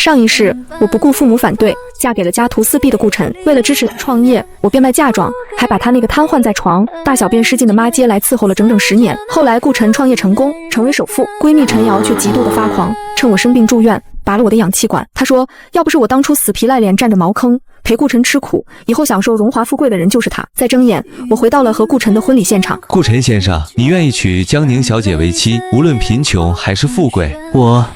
上一世，我不顾父母反对，嫁给了家徒四壁的顾晨。为了支持他创业，我变卖嫁妆，还把他那个瘫痪在床、大小便失禁的妈接来伺候了整整10年。后来顾晨创业成功，成为首富，闺蜜陈瑶却极度的发狂，趁我生病住院，拔了我的氧气管。她说，要不是我当初死皮赖脸占着茅坑，陪顾晨吃苦，以后享受荣华富贵的人就是他。在睁眼，我回到了和顾晨的婚礼现场。顾晨先生，你愿意娶江宁小姐为妻，无论贫穷还是富贵？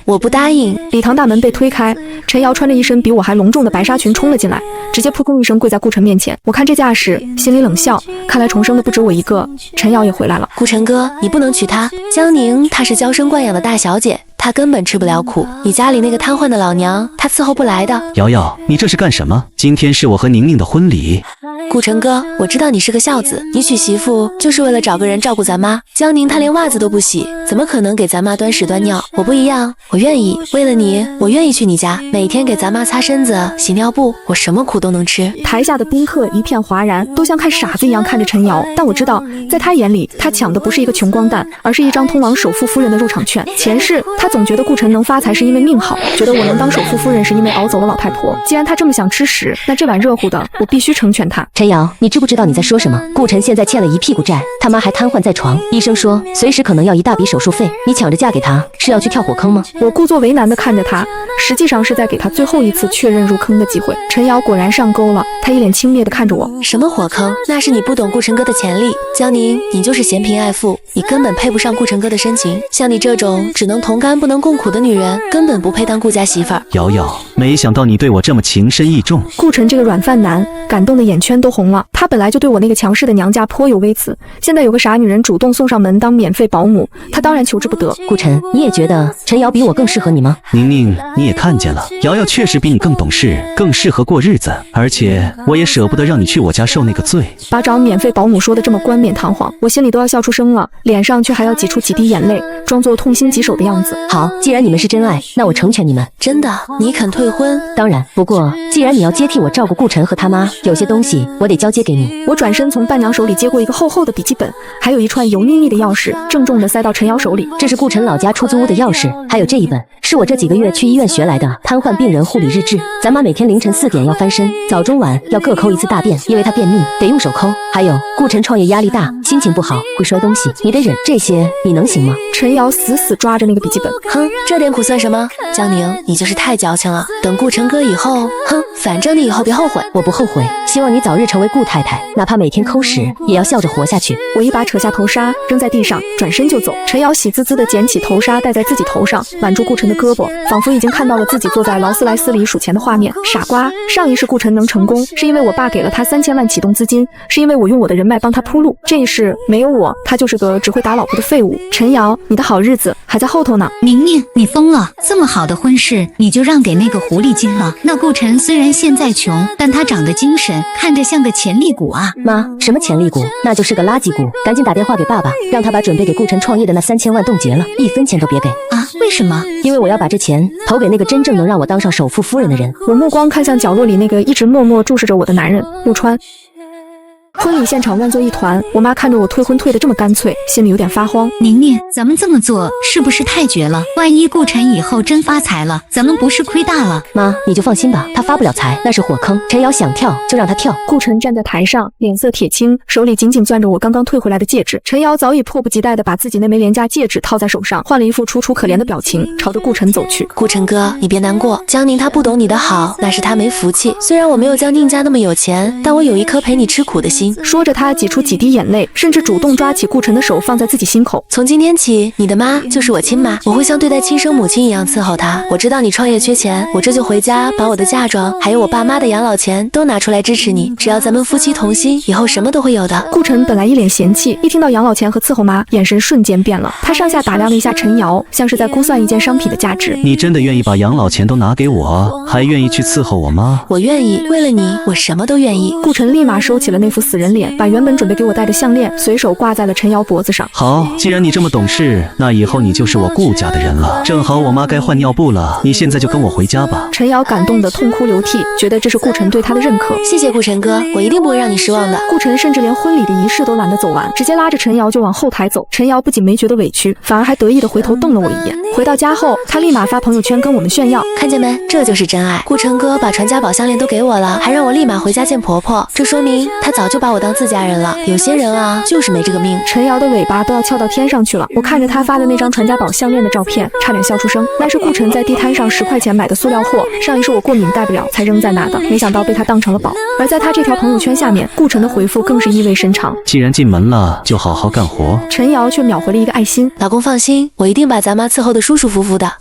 我不答应。礼堂大门被推开，陈瑶穿着一身比我还隆重的白纱裙冲了进来，直接扑通一声跪在顾晨面前。我看这架势，心里冷笑，看来重生的不止我一个。陈瑶也回来了。顾晨哥，你不能娶她。江宁她是娇生惯养的大小姐，她根本吃不了苦。你家里那个瘫痪的老娘，她伺候不来的。瑶瑶，你这是干什么？今天是我和宁宁的婚礼。顾晨哥，我知道你是个孝子，你娶媳妇就是为了找个人照顾咱妈。江宁她连袜子都不洗，怎么可能给咱妈端屎端尿？我不一样，我愿意，为了你，我愿意去你家，每天给咱妈擦身子、洗尿布，我什么苦都能吃。台下的宾客一片哗然，都像看傻子一样看着陈瑶。但我知道，在他眼里，他抢的不是一个穷光蛋，而是一张通往首富夫人的入场券。前世他总觉得顾晨能发财是因为命好，觉得我能当首富夫人是因为熬走了老太婆。既然他这么想吃屎，那这碗热乎的，我必须成全他。陈瑶，你知不知道你在说什么？顾晨现在欠了一屁股债，他妈还瘫痪在床，医生说随时可能要一大笔手术费，你抢着嫁给他，是要去跳火坑吗？我故作为难地看着他，实际上是在给他最后一次确认入坑的机会。陈瑶果然上钩了，他一脸轻蔑地看着我。什么火坑？那是你不懂顾晨哥的潜力。江宁，你就是嫌贫爱富，你根本配不上顾晨哥的深情。像你这种只能同甘不能共苦的女人，根本不配当顾家媳妇儿。瑶瑶，没想到你对我这么情深意重。顾晨这个软饭男感动的眼圈都红了。他本来就对我那个强势的娘家颇有微词，现在有个傻女人主动送上门当免费保姆，他当然求之不得。顾晨，你也觉得陈瑶比我更适合你吗？宁宁，你也看见了，瑶瑶确实比你更懂事，更适合过日子，而且我也舍不得让你去我家受那个罪。把找免费保姆说的这么冠冕堂皇，我心里都要笑出声了，脸上却还要挤出几滴眼泪，装作痛心疾首的样子。好，既然你们是真爱，那我成全你们。真的？你肯退婚？当然，不过既然你要接替我照顾顾晨和他妈，有些东西我得交接给你。我转身从伴娘手里接过一个厚厚的笔记本，还有一串油腻腻的钥匙，郑重地塞到陈瑶手里。这是顾晨老家出租屋的钥匙，还有这一本是我这几个月去医院学来的瘫痪病人护理日志。咱妈每天凌晨4点要翻身，早中晚要各抠一次大便，因为她便秘得用手抠。还有顾晨创业压力大，心情不好会摔东西，你得忍。这些你能行吗？陈瑶死死抓着那个笔记本，哼，这点苦算什么？江宁，你就是太矫情了。等顾晨哥以后，哼，反正你以后别后悔。我不后悔，希望你早日成为顾太太，哪怕每天抠屎也要笑着活下去。我一把扯下头纱扔在地上，转身就走。陈瑶喜滋滋地捡起头纱戴在自己头上，挽住顾晨的胳膊，仿佛已经看到了自己坐在劳斯莱斯里数钱的画面。傻瓜，上一世顾晨能成功，是因为我爸给了他3000万启动资金，是因为我用我的人脉帮他铺路。这一世没有我，他就是个只会打老婆的废物。陈瑶，你的好日子还在后头呢。宁宁，你疯了！这么好的婚事，你就让给那个狐狸精了？那顾晨虽然现在穷，但他长得精神，看着像个潜力股啊。妈，什么潜力股？那就是个垃圾股！赶紧打电话给爸爸，让他把准备给顾晨创业的那3000万冻结了，1分钱都别给啊！为什么？因为我要把这钱投给那个真正能让我当上首富夫人的人。我目光看向角落里那个一直默默注视着我的男人陆川。婚礼现场乱作一团，我妈看着我退婚退得这么干脆，心里有点发慌。宁宁，咱们这么做是不是太绝了？万一顾晨以后真发财了，咱们不是亏大了？妈，你就放心吧，他发不了财，那是火坑。陈瑶想跳就让他跳。顾晨站在台上，脸色铁青，手里紧紧攥着我刚刚退回来的戒指。陈瑶早已迫不及待地把自己那枚廉价戒指套在手上，换了一副楚楚可怜的表情，朝着顾晨走去。顾晨哥，你别难过，江宁他不懂你的好，那是他没福气。虽然我没有江宁家那么有钱，但我有一颗陪你吃苦的心。说着，他挤出几滴眼泪，甚至主动抓起顾晨的手放在自己心口。从今天起，你的妈就是我亲妈，我会像对待亲生母亲一样伺候她。我知道你创业缺钱，我这就回家把我的嫁妆还有我爸妈的养老钱都拿出来支持你。只要咱们夫妻同心，以后什么都会有的。顾晨本来一脸嫌弃，一听到养老钱和伺候妈，眼神瞬间变了。他上下打量了一下陈瑶，像是在估算一件商品的价值。你真的愿意把养老钱都拿给我，还愿意去伺候我妈？我愿意，为了你，我什么都愿意。顾晨立马收起了那副死人脸，把原本准备给我戴的项链随手挂在了陈瑶脖子上。好，既然你这么懂事，那以后你就是我顾家的人了。正好我妈该换尿布了，你现在就跟我回家吧。陈瑶感动得痛哭流涕，觉得这是顾晨对她的认可。谢谢顾晨哥，我一定不会让你失望的。顾晨甚至连婚礼的仪式都懒得走完，直接拉着陈瑶就往后台走。陈瑶不仅没觉得委屈，反而还得意地回头瞪了我一眼。回到家后，她立马发朋友圈跟我们炫耀，看见没，这就是真爱。顾晨哥把传家宝项链都给我了，还让我立马回家见婆婆，这说明他早就把我当自家人了。有些人啊，就是没这个命。陈瑶的尾巴都要翘到天上去了。我看着她发的那张传家宝项链的照片，差点笑出声。那是顾晨在地摊上10块钱买的塑料货，上一是我过敏戴不了才扔在那的，没想到被他当成了宝。而在他这条朋友圈下面，顾晨的回复更是意味深长。既然进门了，就好好干活。陈瑶却秒回了一个爱心。老公放心，我一定把咱妈伺候得舒舒服服的。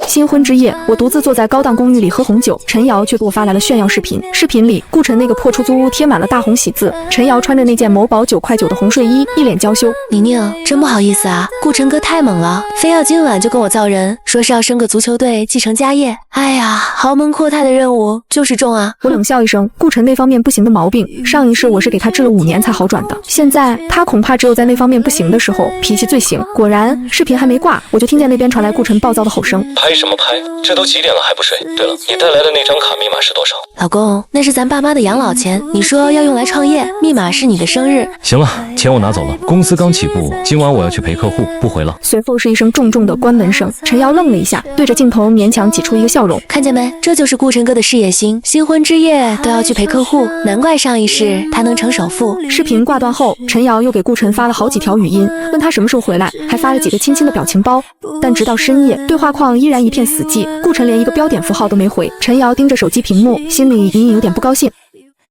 新婚之夜，我独自坐在高档公寓里喝红酒，陈瑶却给我发来了炫耀视频。视频里，顾晨那个破出租屋贴满了大红喜字，陈瑶穿着那件某宝9块9的红睡衣，一脸娇羞。宁宁，真不好意思啊，顾晨哥太猛了，非要今晚就跟我造人，说是要升个足球队继承家业。哎呀，豪门阔太的任务就是重啊！我冷笑一声，顾晨那方面不行的毛病，上一世我是给他治了5年才好转的，现在他恐怕只有在那方面不行的时候脾气最行。果然，视频还没挂，我就听见那边传来顾晨暴躁的吼声：拍什么拍？这都几点了还不睡？对了，你带来的那张卡密码是多少？老公，那是咱爸妈的养老钱，你说要用来创业，密码是你的生日。行了，钱我拿走了，公司刚起步，今晚我要去陪客户，不回了。随后是一声重重的关门声。陈瑶愣了一下，对着镜头勉强挤出一个笑容。看见没，这就是顾晨哥的事业心，新婚之夜都要去陪客户，难怪上一世他能成首富。视频挂断后，陈瑶又给顾晨发了好几条语音，问他什么时候回来，还发了几个亲亲的表情包。但直到深夜，对话框依然一片死寂，顾晨连一个标点符号都没回。陈瑶盯着手机屏幕，心里隐隐有点不高兴。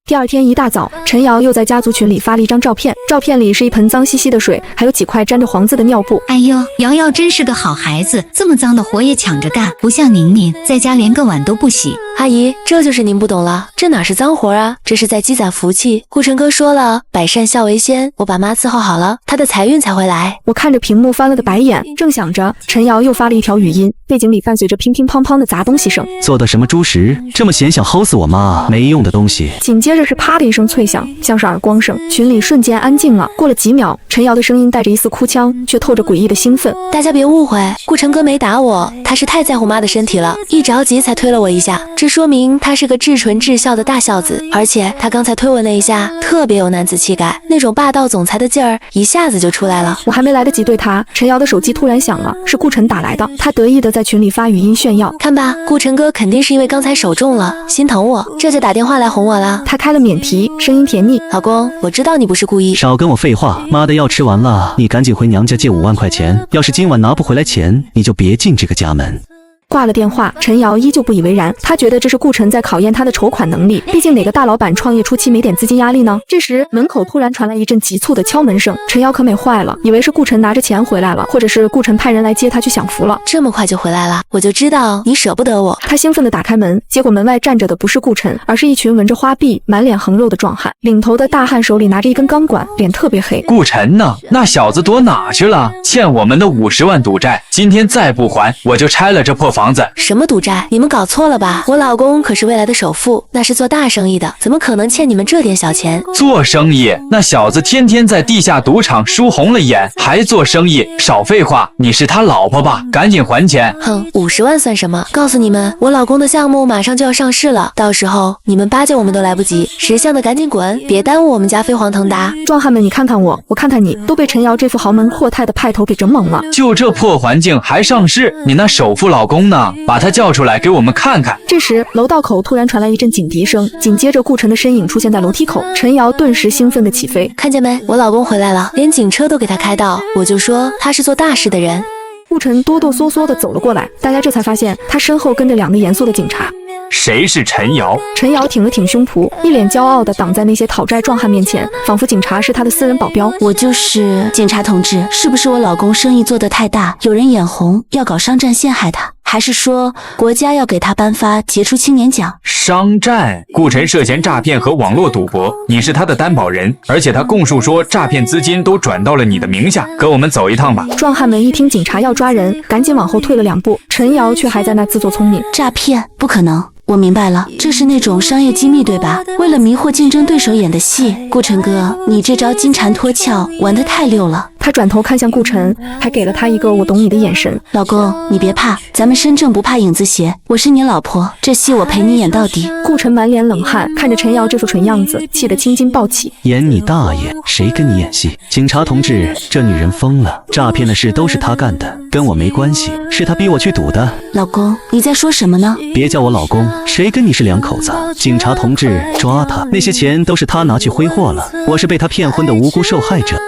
第二天一大早，陈瑶又在家族群里发了一张照片，照片里是一盆脏兮兮的水，还有几块沾着黄渍的尿布。哎呦，瑶瑶真是个好孩子，这么脏的活也抢着干，不像宁宁，在家连个碗都不洗。阿姨，这就是您不懂了，这哪是脏活啊，这是在积攒福气。顾晨哥说了，百善孝为先，我把妈伺候好了，他的财运才会来。我看着屏幕翻了个白眼，正想着，陈瑶又发了一条语音，背景里伴随着乒乒乓乓的砸东西声。做的什么猪食？这么闲想齁死我妈？没用的东西。紧接着是啪的一声脆响，像是耳光声，群里瞬间安静了。过了几秒，陈瑶的声音带着一丝哭腔，却透着诡异的兴奋。大家别误会，顾晨哥没打我，他是太在乎妈的身体了，一着急才推了我一下，这说明他是个至纯至孝的大孝子，而且他刚才推我那一下特别有男子气概，那种霸道总裁的劲儿一下子就出来了。我还没来得及对他，陈瑶的手机突然响了，是顾晨打来的，他得意的在群里发语音炫耀。看吧，顾晨哥肯定是因为刚才手重了，心疼我，这就打电话来哄我了。他开了免提，声音甜蜜。老公，我知道你不是故意。少跟我废话，妈的药吃完了，你赶紧回娘家借5万块钱，要是今晚拿不回来钱，你就别进这个家门。挂了电话，陈瑶依旧不以为然，她觉得这是顾晨在考验她的筹款能力，毕竟哪个大老板创业初期没点资金压力呢？这时门口突然传来一阵急促的敲门声，陈瑶可美坏了，以为是顾晨拿着钱回来了，或者是顾晨派人来接她去享福了。这么快就回来了，我就知道你舍不得我。她兴奋地打开门，结果门外站着的不是顾晨，而是一群纹着花臂、满脸横肉的壮汉，领头的大汉手里拿着一根钢管，脸特别黑。顾晨呢？那小子躲哪去了？欠我们的50万赌债，今天再不还，我就拆了这破房子。什么赌债？你们搞错了吧？我老公可是未来的首富，那是做大生意的，怎么可能欠你们这点小钱？做生意？那小子天天在地下赌场输红了眼，还做生意？少废话，你是他老婆吧？赶紧还钱！哼，50万算什么？告诉你们，我老公的项目马上就要上市了，到时候你们巴结我们都来不及，识相的赶紧滚，别耽误我们家飞黄腾达。壮汉们，你看看我，我看看你，都被陈瑶这副豪门阔太的派头给整懵了。就这破环境还上市？你那首富老公呢？把他叫出来给我们看看。这时楼道口突然传来一阵警笛声，紧接着顾晨的身影出现在楼梯口，陈瑶顿时兴奋的起飞。看见没，我老公回来了，连警车都给他开道，我就说他是做大事的人。顾晨哆哆嗦嗦地走了过来，大家这才发现他身后跟着2个严肃的警察。谁是陈瑶？陈瑶挺了挺胸脯，一脸骄傲地挡在那些讨债壮汉面前，仿佛警察是他的私人保镖。我就是警察同志，是不是我老公生意做得太大，有人眼红要搞商战陷害他？还是说国家要给他颁发杰出青年奖？商战？顾晨涉嫌诈骗和网络赌博，你是他的担保人，而且他供述说诈骗资金都转到了你的名下，跟我们走一趟吧。壮汉们一听警察要抓人，赶紧往后退了2步，陈瑶却还在那自作聪明。诈骗？不可能，我明白了，这是那种商业机密对吧？为了迷惑竞争对手演的戏。顾晨哥，你这招金蝉脱壳玩得太溜了。他转头看向顾晨，还给了他一个我懂你的眼神。老公，你别怕，咱们身正不怕影子斜，我是你老婆，这戏我陪你演到底。顾晨满脸冷汗，看着陈瑶这副蠢样子，气得青筋暴起。演你大爷！谁跟你演戏？警察同志，这女人疯了，诈骗的事都是她干的，跟我没关系，是她逼我去赌的。老公，你在说什么呢？别叫我老公，谁跟你是两口子？警察同志，抓他！那些钱都是他拿去挥霍了，我是被他骗婚的无辜受害者。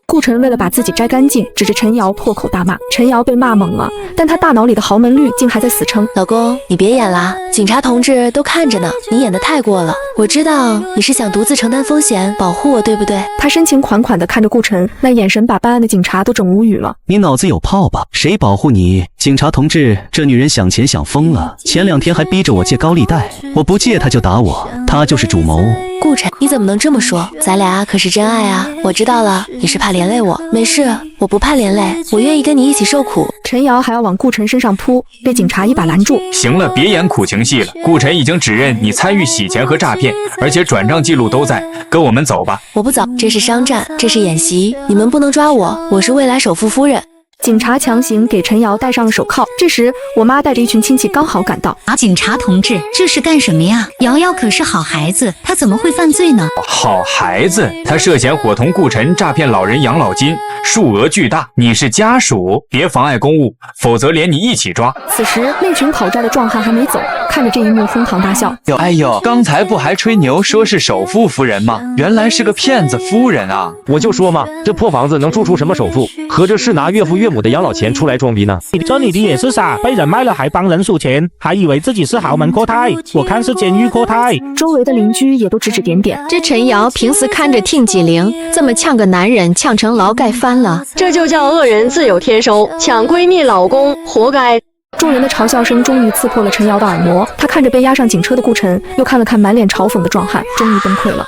顾晨为了把自己摘干净，指着陈瑶破口大骂。陈瑶被骂懵了，但他大脑里的豪门绿竟还在死撑。老公，你别演啦，警察同志都看着呢，你演得太过了。我知道你是想独自承担风险，保护我，对不对？他深情款款地看着顾晨，那眼神把办案的警察都整无语了。你脑子有泡吧？谁保护你？警察同志，这女人想钱想疯了，前2天还逼着我借高利贷，我不借她就打我，她就是主谋。顾晨，你怎么能这么说？咱俩可是真爱啊！我知道了，你是怕连累我。没事，我不怕连累，我愿意跟你一起受苦。陈瑶还要往顾晨身上扑，被警察一把拦住。行了，别演苦情戏了。顾晨已经指认你参与洗钱和诈骗，而且转账记录都在。跟我们走吧。我不走，这是商战，这是演习，你们不能抓我，我是未来首富夫人。警察强行给陈瑶戴上了手铐。这时，我妈带着一群亲戚刚好赶到。警察同志，这是干什么呀？瑶瑶可是好孩子，她怎么会犯罪呢？好孩子，他涉嫌伙同顾晨诈骗老人养老金，数额巨大。你是家属，别妨碍公务，否则连你一起抓。此时，那群讨债的壮汉还没走，看着这一幕哄堂大笑。哎呦，刚才不还吹牛说是首富夫人吗？原来是个骗子夫人啊！我就说嘛，这破房子能住出什么首富？合着是拿岳父岳母的养老钱出来装逼呢？这女的也是傻，被人卖了还帮人数钱，还以为自己是豪门阔太，我看是监狱阔太。周围的邻居也都指指点点。这陈瑶平时看着挺机灵，这么呛个男人，呛成劳改犯了。这就叫恶人自有天收，抢闺蜜老公，活该。众人的嘲笑声终于刺破了陈瑶的耳膜，他看着被押上警车的顾晨，又看了看满脸嘲讽的壮汉，终于崩溃了。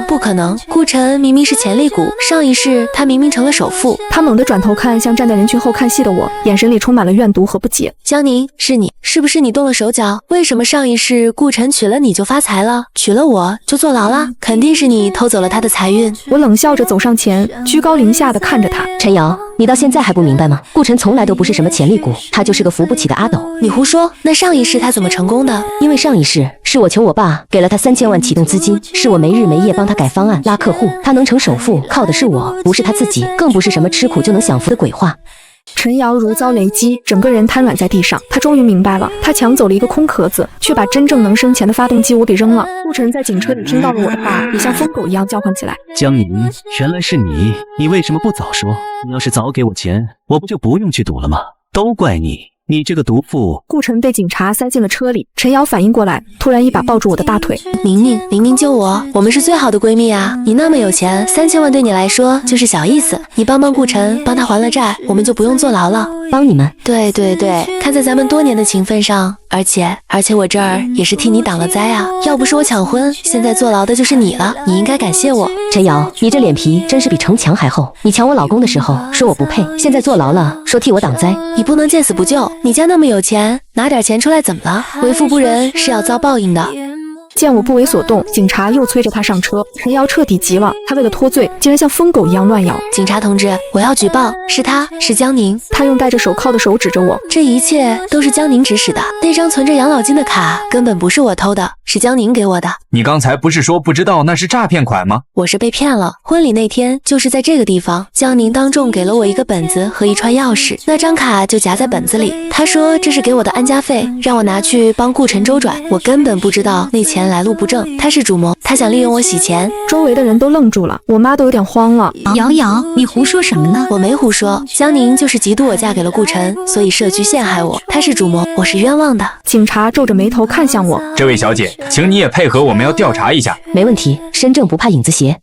不可能，顾晨明明是潜力股，上一世他明明成了首富。他猛地转头看向站在人群后看戏的我，眼神里充满了怨毒和不解。江宁，是你，是不是你动了手脚？为什么上一世顾晨娶了你就发财了，娶了我就坐牢了？肯定是你偷走了他的财运。我冷笑着走上前，居高临下的看着他。陈瑶，你到现在还不明白吗？顾晨从来都不是什么潜力股，他就是个扶不起的阿斗。你胡说，那上一世他怎么成功的？因为上一世是我求我爸给了他3000万启动资金，是我没日没夜帮他改方案拉客户，他能成首富靠的是我，不是他自己，更不是什么吃苦就能享福的鬼话。陈瑶如遭雷击，整个人瘫软在地上。他终于明白了，他抢走了一个空壳子，却把真正能生钱的发动机我给扔了。顾晨在警车里听到了我的话，也像疯狗一样叫唤起来。江宁，原来是你，你为什么不早说？你要是早给我钱，我不就不用去赌了吗？都怪你，你这个毒妇！顾晨被警察塞进了车里，陈瑶反应过来，突然一把抱住我的大腿。明明救我，我们是最好的闺蜜啊！你那么有钱，3000万对你来说就是小意思。你帮顾晨，帮他还了债，我们就不用坐牢了。帮你们？对，看在咱们多年的情分上，而且我这儿也是替你挡了灾啊！要不是我抢婚，现在坐牢的就是你了，你应该感谢我。陈瑶，你这脸皮真是比城墙还厚。你抢我老公的时候说我不配，现在坐牢了说替我挡灾。你不能见死不救，你家那么有钱，拿点钱出来怎么了？为富不仁是要遭报应的。见我不为所动，警察又催着他上车。陈瑶彻底急了，他为了脱罪，竟然像疯狗一样乱咬。警察同志，我要举报，是江宁。他用戴着手铐的手指着我，这一切都是江宁指使的。那张存着养老金的卡根本不是我偷的，是江宁给我的。你刚才不是说不知道那是诈骗款吗？我是被骗了。婚礼那天就是在这个地方，江宁当众给了我一个本子和一串钥匙，那张卡就夹在本子里。他说这是给我的安家费，让我拿去帮顾晨周转。我根本不知道那钱来路不正，他是主谋，他想利用我洗钱。周围的人都愣住了，我妈都有点慌了。瑶瑶，你胡说什么呢？我没胡说，江宁就是嫉妒我嫁给了顾晨，所以设局陷害我。他是主谋，我是冤枉的。警察皱着眉头看向我，这位小姐，请你也配合，我们要调查一下。没问题，身正不怕影子斜。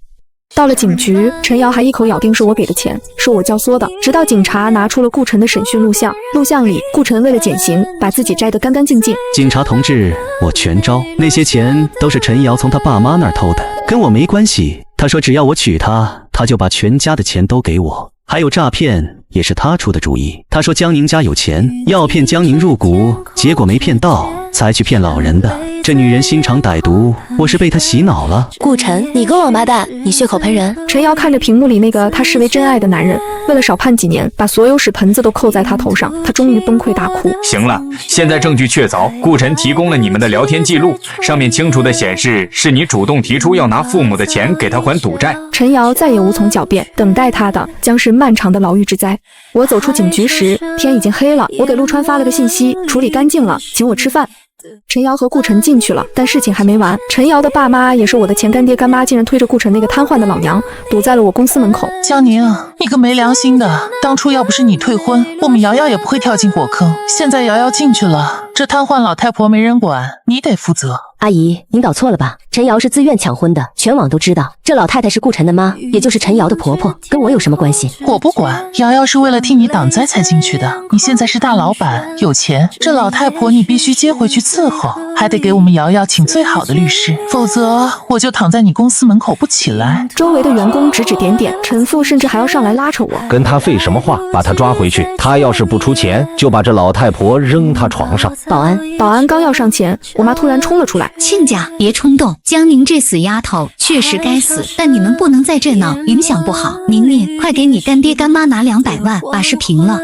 到了警局，陈瑶还一口咬定是我给的钱，说我教唆的。直到警察拿出了顾晨的审讯录像，录像里顾晨为了减刑，把自己摘得干干净净。警察同志，我全招，那些钱都是陈瑶从他爸妈那儿偷的，跟我没关系。他说只要我娶她，他就把全家的钱都给我。还有诈骗，也是他出的主意。他说江宁家有钱，要骗江宁入股，结果没骗到，才去骗老人的。这女人心肠歹毒，我是被她洗脑了。顾晨，你个王八蛋，你血口喷人！陈瑶看着屏幕里那个他视为真爱的男人，为了少判几年，把所有屎盆子都扣在他头上，他终于崩溃大哭。行了，现在证据确凿，顾晨提供了你们的聊天记录，上面清楚的显示是你主动提出要拿父母的钱给他还赌债。陈瑶再也无从狡辩，等待他的将是漫长的牢狱之灾。我走出警局时，天已经黑了。我给陆川发了个信息，处理干净了，请我吃饭。陈瑶和顾晨进去了，但事情还没完。陈瑶的爸妈也是我的前干爹干妈，竟然推着顾晨那个瘫痪的老娘堵在了我公司门口。江宁，你个没良心的！当初要不是你退婚，我们瑶瑶也不会跳进火坑。现在瑶瑶进去了，这瘫痪老太婆没人管，你得负责。阿姨，您搞错了吧？陈瑶是自愿抢婚的，全网都知道。这老太太是顾晨的妈，也就是陈瑶的婆婆，跟我有什么关系？我不管，瑶瑶是为了替你挡灾才进去的。你现在是大老板，有钱，这老太婆你必须接回去伺候，还得给我们瑶瑶请最好的律师，否则我就躺在你公司门口不起来。周围的员工指指点点，陈父甚至还要上来拉扯我。跟他废什么话？把他抓回去，他要是不出钱，就把这老太婆扔他床上。保安刚要上前，我妈突然冲了出来。亲家，别冲动，江宁这死丫头确实该死，但你们不能在这闹，影响不好。宁宁，快给你干爹干妈拿200万，把事平了。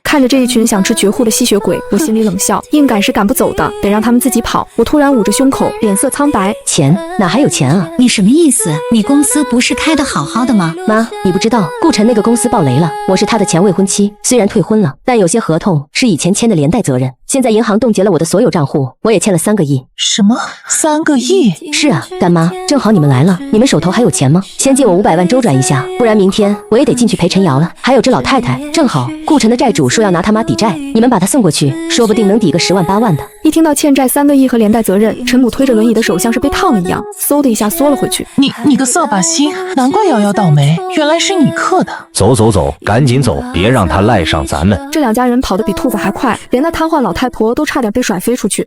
看着这一群想吃绝户的吸血鬼，我心里冷笑，硬赶是赶不走的，得让他们自己跑。我突然捂着胸口，脸色苍白。钱哪还有钱啊？你什么意思？你公司不是开得好好的吗？妈，你不知道，顾晨那个公司爆雷了，我是他的前未婚妻，虽然退婚了，但有些合同是以前签的连带责任。现在银行冻结了我的所有账户，我也欠了3个亿。什么？3个亿？是啊，干妈，正好你们来了，你们手头还有钱吗？先借我500万周转一下，不然明天我也得进去陪陈瑶了。还有这老太太，正好顾晨的债主说要拿他妈抵债，你们把他送过去，说不定能抵个10万8万的。一听到欠债3个亿和连带责任，陈母推着轮椅的手像是被烫了一样，嗖的一下缩了回去。你个扫把星，难怪瑶瑶倒霉，原来是你克的。走，赶紧走，别让他赖上咱们。这2家人跑得比兔子还快，连那瘫痪老太婆都差点被甩飞出去。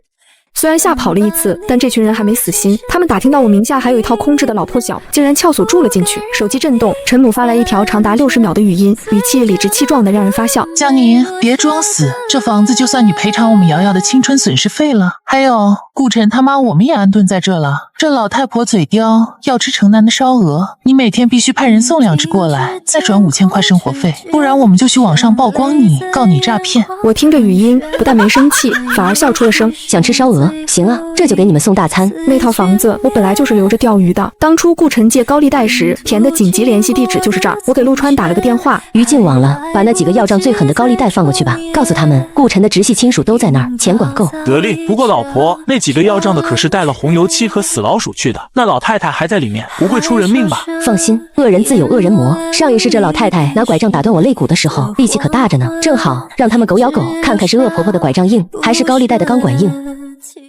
虽然吓跑了一次，但这群人还没死心。他们打听到我名下还有一套空置的老破小，竟然撬锁住了进去。手机震动，陈母发来一条长达60秒的语音，语气理直气壮的让人发笑。江宁，别装死，这房子就算你赔偿我们瑶瑶的青春损失费了。还有顾晨他妈，我们也安顿在这了。这老太婆嘴刁，要吃城南的烧鹅，你每天必须派人送2只过来，再转5000块生活费，不然我们就去网上曝光你，告你诈骗。我听着语音，不但没生气，反而笑出了声。想吃烧鹅？行啊，这就给你们送大餐。那套房子我本来就是留着钓鱼的，当初顾晨借高利贷时填的紧急联系地址就是这儿。我给陆川打了个电话，于禁网了，把那几个要账最狠的高利贷放过去吧，告诉他们顾晨的直系亲属都在那儿，钱管够。得令。不过老婆，那几个要账的可是带了红油漆和死老鼠去的，那老太太还在里面，不会出人命吧？放心，恶人自有恶人磨。上一世这老太太拿拐杖打断我肋骨的时候，力气可大着呢，正好让他们狗咬狗，看看是恶婆婆的拐杖硬，还是高利贷的钢管硬。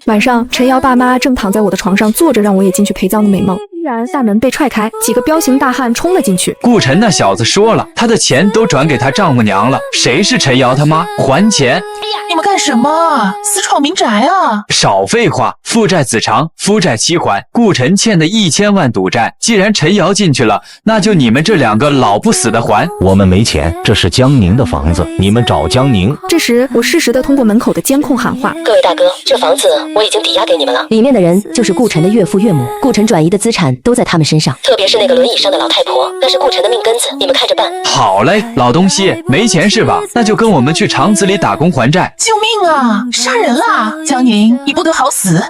晚上，陈瑶爸妈正躺在我的床上坐着，让我也进去陪葬的美梦。突然，大门被踹开，几个彪形大汉冲了进去。顾晨那小子说了，他的钱都转给他丈母娘了。谁是陈瑶他妈？还钱！你们干什么？私闯民宅啊！少废话，父债子偿，夫债妻还。顾晨欠的1000万赌债，既然陈瑶进去了，那就你们这2个老不死的还。我们没钱，这是江宁的房子，你们找江宁。这时，我适时的通过门口的监控喊话：各位大哥，这房子我已经抵押给你们了，里面的人就是顾晨的岳父岳母，顾晨转移的资产都在他们身上，特别是那个轮椅上的老太婆，那是顾晨的命根子，你们看着办。好嘞，老东西，没钱是吧？那就跟我们去厂子里打工还债。救命啊！杀人啦！江宁，你不得好死！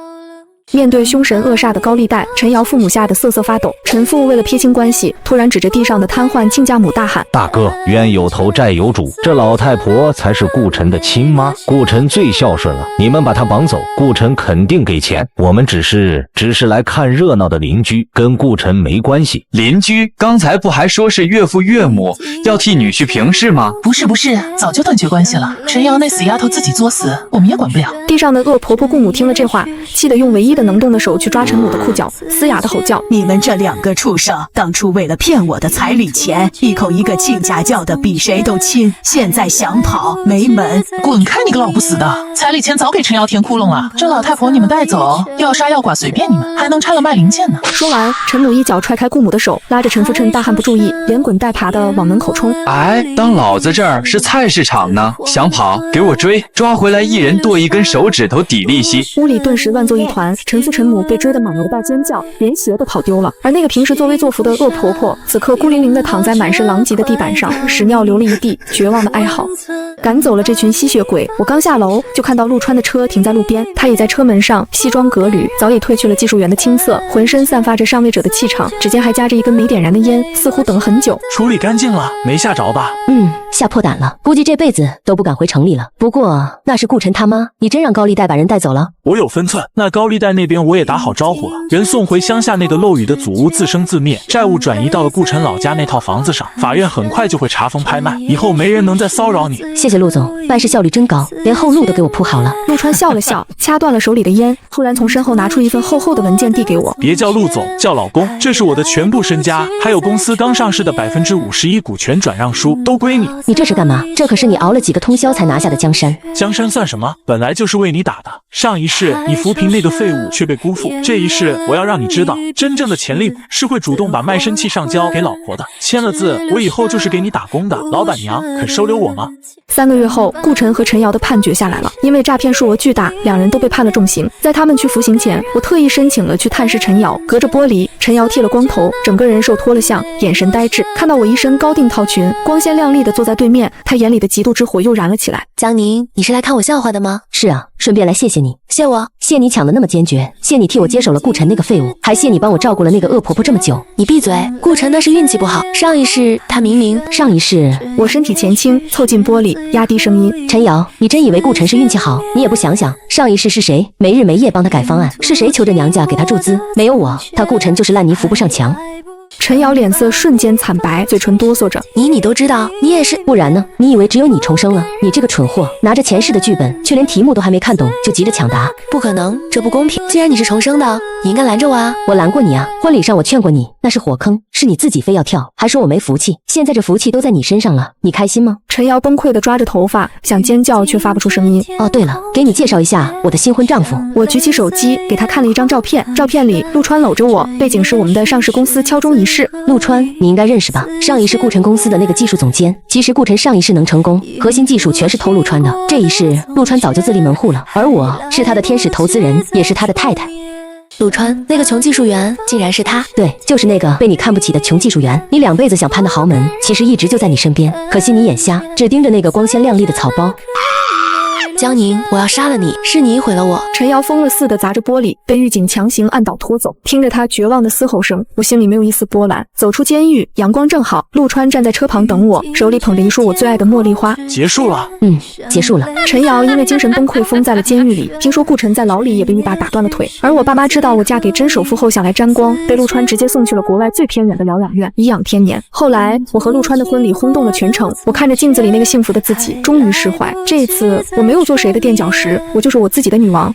面对凶神恶煞的高利贷，陈瑶父母吓得瑟瑟发抖。陈父为了撇清关系，突然指着地上的瘫痪亲家母大喊：大哥，冤有头债有主，这老太婆才是顾晨的亲妈，顾晨最孝顺了，你们把她绑走，顾晨肯定给钱，我们只是来看热闹的邻居，跟顾晨没关系。邻居刚才不还说是岳父岳母要替女婿平事吗？不是，早就断绝关系了。陈瑶那死丫头自己作死，我们也管不了。地上的恶婆婆顾母听了这话，气得用唯一的能动的手去抓陈母的裤脚，嘶哑的吼叫：“你们这两个畜生，当初为了骗我的彩礼钱，一口一个亲家叫的比谁都亲，现在想跑没门！滚开你个老不死的！彩礼钱早给陈瑶填窟窿了，这老太婆你们带走，要杀要剐随便你们，还能拆了卖零件呢。”说完，陈母一脚踹开顾母的手，拉着陈父趁大汉不注意，连滚带爬的往门口冲。哎，当老子这儿是菜市场呢，想跑给我追，抓回来一人剁一根手指头抵利息。屋里顿时乱作一团，陈父陈母被追得满楼道尖叫，连鞋都跑丢了。而那个平时作威作福的恶婆婆，此刻孤零零地躺在满是狼藉的地板上，屎尿流了一地，绝望的哀嚎。赶走了这群吸血鬼，我刚下楼就看到陆川的车停在路边，他倚在车门上，西装革履，早已褪去了技术员的青涩，浑身散发着上位者的气场，指尖还夹着一根没点燃的烟，似乎等了很久。处理干净了，没吓着吧？吓破胆了，估计这辈子都不敢回城里了。不过那是顾晨他妈，你真让高利贷把人带走了？我有分寸，那高利贷那边我也打好招呼了，人送回乡下那个漏雨的祖屋自生自灭，债务转移到了顾晨老家那套房子上，法院很快就会查封拍卖，以后没人能再骚扰你。谢谢陆总，办事效率真高，连后路都给我铺好了。陆川笑了笑，掐断了手里的烟，突然从身后拿出一份厚厚的文件递给我。别叫陆总，叫老公，这是我的全部身家，还有公司刚上市的51%股权转让书，都归你。你这是干嘛？这可是你熬了几个通宵才拿下的江山。江山算什么？本来就是为你打的。上一世你扶贫那个废物却被辜负，这一世我要让你知道，真正的潜力股是会主动把卖身契上交给老婆的。签了字，我以后就是给你打工的。老板娘肯收留我吗？3个月后，顾晨和陈瑶的判决下来了，因为诈骗数额巨大，两人都被判了重刑。在他们去服刑前，我特意申请了去探视陈瑶。隔着玻璃，陈瑶剃了光头，整个人瘦脱了相，眼神呆滞。看到我一身高定套裙，光鲜亮丽的坐在对面，他眼里的嫉妒之火又燃了起来。江宁，你是来看我笑话的吗？是啊，顺便来谢谢你。谢我？谢你抢得那么坚决，谢你替我接手了顾晨那个废物，还谢你帮我照顾了那个恶婆婆这么久。你闭嘴！顾晨那是运气不好，上一世他明明……上一世……我身体前倾，凑近玻璃，压低声音。陈瑶，你真以为顾晨是运气好？你也不想想，上一世是谁没日没夜帮他改方案？是谁求着娘家给他注资？没有我，他顾晨就是烂泥扶不上墙。陈瑶脸色瞬间惨白，嘴唇哆嗦着。你都知道，你也是？不然呢？你以为只有你重生了？你这个蠢货，拿着前世的剧本，却连题目都还没看懂就急着抢答。不可能，这不公平。既然你是重生的，你应该拦着我啊！我拦过你啊！婚礼上我劝过你，那是火坑，是你自己非要跳，还说我没福气。现在这福气都在你身上了，你开心吗？陈瑶崩溃地抓着头发，想尖叫却发不出声音。哦，对了，给你介绍一下我的新婚丈夫。我举起手机给他看了一张照片，照片里陆川搂着我，背景是我们的上市公司敲钟仪式。陆川你应该认识吧？上一世顾晨公司的那个技术总监。其实顾晨上一世能成功，核心技术全是偷陆川的。这一世陆川早就自立门户了，而我是他的天使投资人，也是他的太太。陆川那个穷技术员竟然是他？对，就是那个被你看不起的穷技术员。你2辈子想攀的豪门，其实一直就在你身边，可惜你眼瞎，只盯着那个光鲜亮丽的草包。江宁，我要杀了你！是你毁了我！陈瑶疯了似的砸着玻璃，被狱警强行按倒拖走。听着他绝望的嘶吼声，我心里没有一丝波澜。走出监狱，阳光正好，陆川站在车旁等我，手里捧着一束我最爱的茉莉花。结束了？结束了。陈瑶因为精神崩溃封在了监狱里，听说顾晨在牢里也被一把打断了腿。而我爸妈知道我嫁给真首富后想来沾光，被陆川直接送去了国外最偏远的疗养院颐养天年。后来我和陆川的婚礼轰动了全城，我看着镜子里那个幸福的自己，终于释怀。这一次我没有做谁的垫脚石，我就是我自己的女王。